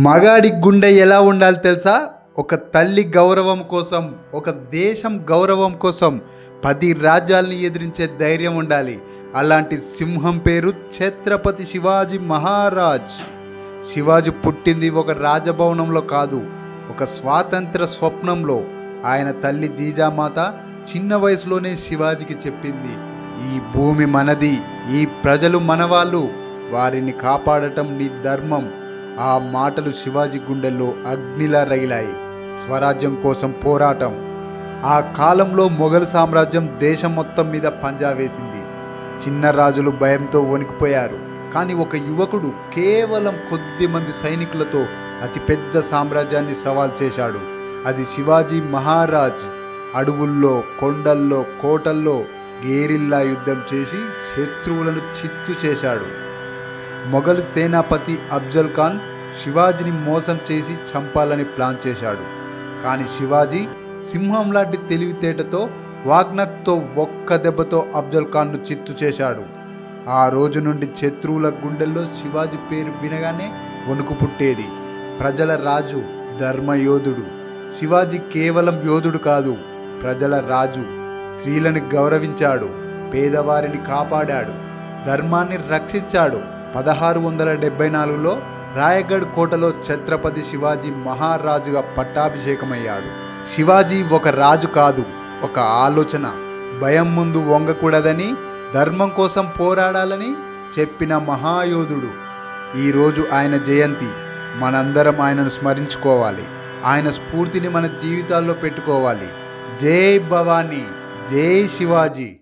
మగాడి గుండె ఎలా ఉండాలి తెలుసా? ఒక తల్లి గౌరవం కోసం, ఒక దేశం గౌరవం కోసం 10 రాజ్యాల్ని ఎదిరించే ధైర్యం ఉండాలి. అలాంటి సింహం పేరు ఛత్రపతి శివాజీ మహారాజ్. శివాజీ పుట్టింది ఒక రాజభవనంలో కాదు, ఒక స్వాతంత్ర స్వప్నంలో. ఆయన తల్లి జీజామాత చిన్న వయసులోనే శివాజీకి చెప్పింది, ఈ భూమి మనది, ఈ ప్రజలు మనవాళ్ళు, వారిని కాపాడటం నీ ధర్మం. ఆ మాటలు శివాజీ గుండెల్లో అగ్నిలా రగిలాయి. స్వరాజ్యం కోసం పోరాటం. ఆ కాలంలో మొఘల్ సామ్రాజ్యం దేశం మొత్తం మీద పంజా వేసింది. చిన్న రాజులు భయంతో వణికిపోయారు. కానీ ఒక యువకుడు కేవలం కొద్ది మంది సైనికులతో అతిపెద్ద సామ్రాజ్యాన్ని సవాల్ చేశాడు. అది శివాజీ మహారాజ్. అడవుల్లో, కొండల్లో, కోటల్లో గేరిల్లా యుద్ధం చేసి శత్రువులను చిత్తు చేశాడు. మొఘల్ సేనాపతి అఫ్జల్ ఖాన్ శివాజీని మోసం చేసి చంపాలని ప్లాన్ చేశాడు. కానీ శివాజీ సింహం లాంటి తెలివితేటతో వాగ్నక్తో ఒక్క దెబ్బతో అఫ్జల్ ఖాన్ను చిత్తు చేశాడు. ఆ రోజు నుండి శత్రువుల గుండెల్లో శివాజీ పేరు వినగానే వణుకు పుట్టేది. ప్రజల రాజు, ధర్మయోధుడు. శివాజీ కేవలం యోధుడు కాదు, ప్రజల రాజు. స్త్రీలను గౌరవించాడు, పేదవారిని కాపాడాడు, ధర్మాన్ని రక్షించాడు. 1674లో రాయగఢ్ కోటలో ఛత్రపతి శివాజీ మహారాజుగా పట్టాభిషేకమయ్యాడు. శివాజీ ఒక రాజు కాదు, ఒక ఆలోచన. భయం ముందు వంగకూడదని, ధర్మం కోసం పోరాడాలని చెప్పిన మహాయోధుడు. ఈరోజు ఆయన జయంతి. మనందరం ఆయనను స్మరించుకోవాలి. ఆయన స్ఫూర్తిని మన జీవితాల్లో పెట్టుకోవాలి. జై భవానీ, జై శివాజీ.